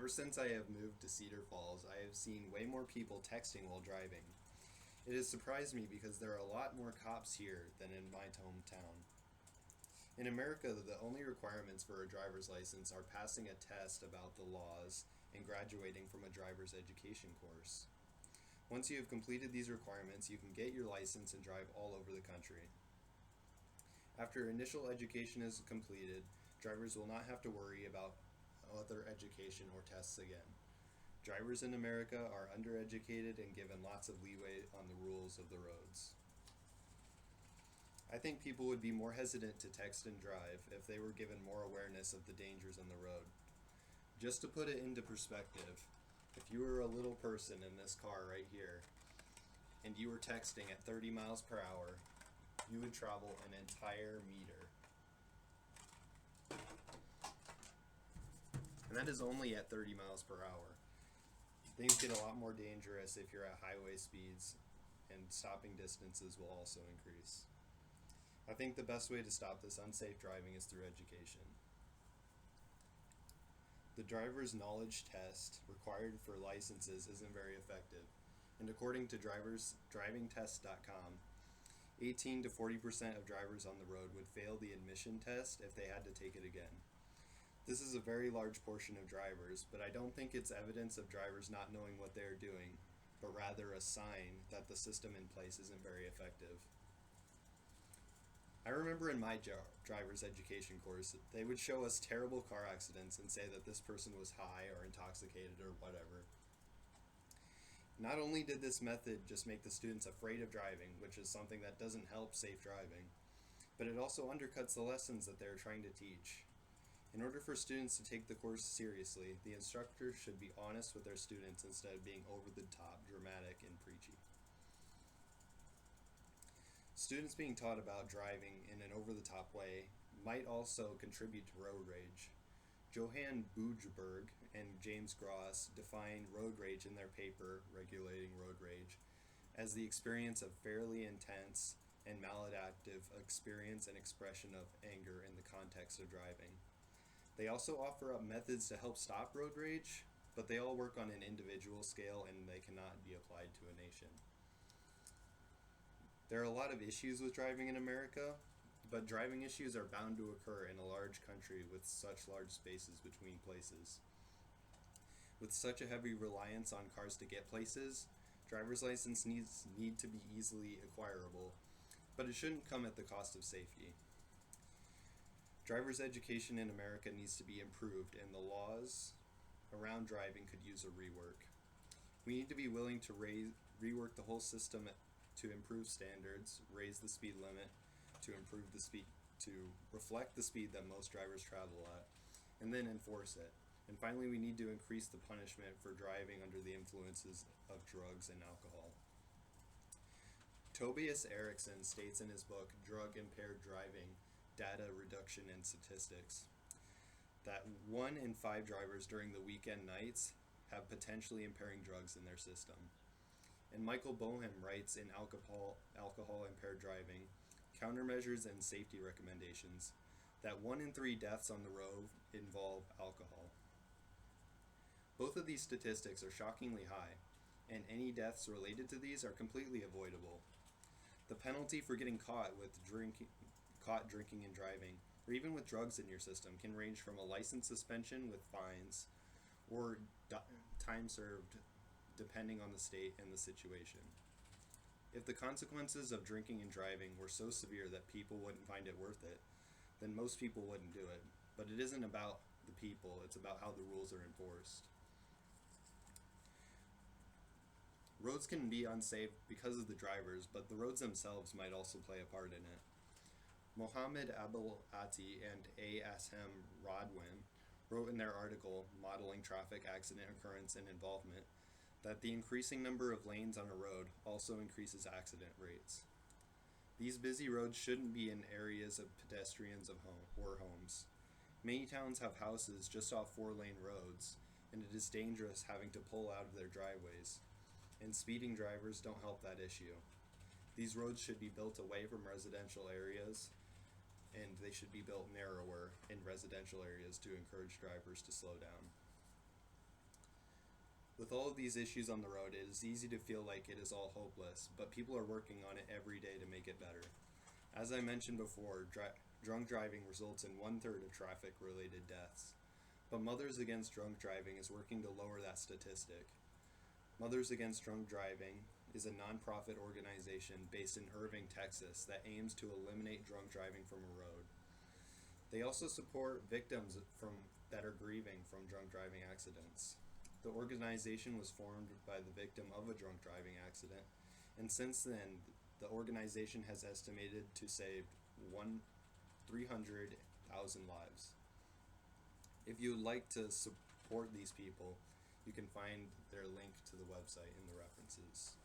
Ever since I have moved to Cedar Falls, I have seen way more people texting while driving. It has surprised me because there are a lot more cops here than in my hometown. In America, the only requirements for a driver's license are passing a test about the laws and graduating from a driver's education course. Once you have completed these requirements, you can get your license and drive all over the country. After initial education is completed, drivers will not have to worry about other education or tests again. Drivers in America are undereducated and given lots of leeway on the rules of the roads. I think people would be more hesitant to text and drive if they were given more awareness of the dangers on the road. Just to put it into perspective, if you were a little person in this car right here, and you were texting at 30 miles per hour, you would travel an entire meter. And that is only at 30 miles per hour. Things get a lot more dangerous if you're at highway speeds, and stopping distances will also increase. I think the best way to stop this unsafe driving is through education. The driver's knowledge test required for licenses isn't very effective, and according to drivingtest.com, 18 to 40% of drivers on the road would fail the admission test if they had to take it again. This is a very large portion of drivers, but I don't think it's evidence of drivers not knowing what they are doing, but rather a sign that the system in place isn't very effective. I remember in my driver's education course, they would show us terrible car accidents and say that this person was high or intoxicated or whatever. Not only did this method just make the students afraid of driving, which is something that doesn't help safe driving, but it also undercuts the lessons that they're trying to teach. In order for students to take the course seriously, the instructors should be honest with their students instead of being over the top, dramatic, and preachy. Students being taught about driving in an over-the-top way might also contribute to road rage. Johann Buchberg and James Gross defined road rage in their paper, Regulating Road Rage, as the experience of fairly intense and maladaptive experience and expression of anger in the context of driving. They also offer up methods to help stop road rage, but they all work on an individual scale and they cannot be applied to a nation. There are a lot of issues with driving in America, but driving issues are bound to occur in a large country with such large spaces between places. With such a heavy reliance on cars to get places, driver's licenses need to be easily acquirable, but it shouldn't come at the cost of safety. Driver's education in America needs to be improved, and the laws around driving could use a rework. We need to be willing to rework the whole system to improve standards, raise the speed limit, to improve the speed, to reflect the speed that most drivers travel at, and then enforce it. And finally, we need to increase the punishment for driving under the influences of drugs and alcohol. Tobias Erickson states in his book, Drug Impaired Driving, Data Reduction and Statistics, that 1 in 5 drivers during the weekend nights have potentially impairing drugs in their system. And Michael Bohem writes in Alcohol Impaired Driving, Countermeasures and Safety Recommendations, that 1 in 3 deaths on the road involve alcohol. Both of these statistics are shockingly high, and any deaths related to these are completely avoidable. The penalty for getting caught drinking and driving, or even with drugs in your system, can range from a license suspension with fines or time served depending on the state and the situation. If the consequences of drinking and driving were so severe that people wouldn't find it worth it, then most people wouldn't do it. But it isn't about the people, it's about how the rules are enforced. Roads can be unsafe because of the drivers, but the roads themselves might also play a part in it. Mohammed Abel-Ati and A. Ashem Rodwin wrote in their article, Modeling Traffic Accident Occurrence and Involvement, that the increasing number of lanes on a road also increases accident rates. These busy roads shouldn't be in areas of pedestrians or homes. Many towns have houses just off 4-lane roads, and it is dangerous having to pull out of their driveways. And speeding drivers don't help that issue. These roads should be built away from residential areas, and they should be built narrower in residential areas to encourage drivers to slow down. With all of these issues on the road, it is easy to feel like it is all hopeless, but people are working on it every day to make it better. As I mentioned before, drunk driving results in 1/3 of traffic-related deaths. But Mothers Against Drunk Driving is working to lower that statistic. Mothers Against Drunk Driving is a nonprofit organization based in Irving, Texas that aims to eliminate drunk driving from a road. They also support victims that are grieving from drunk driving accidents. The organization was formed by the victim of a drunk driving accident, and since then, the organization has estimated to save 300,000 lives. If you would like to support these people, you can find their link to the website in the references.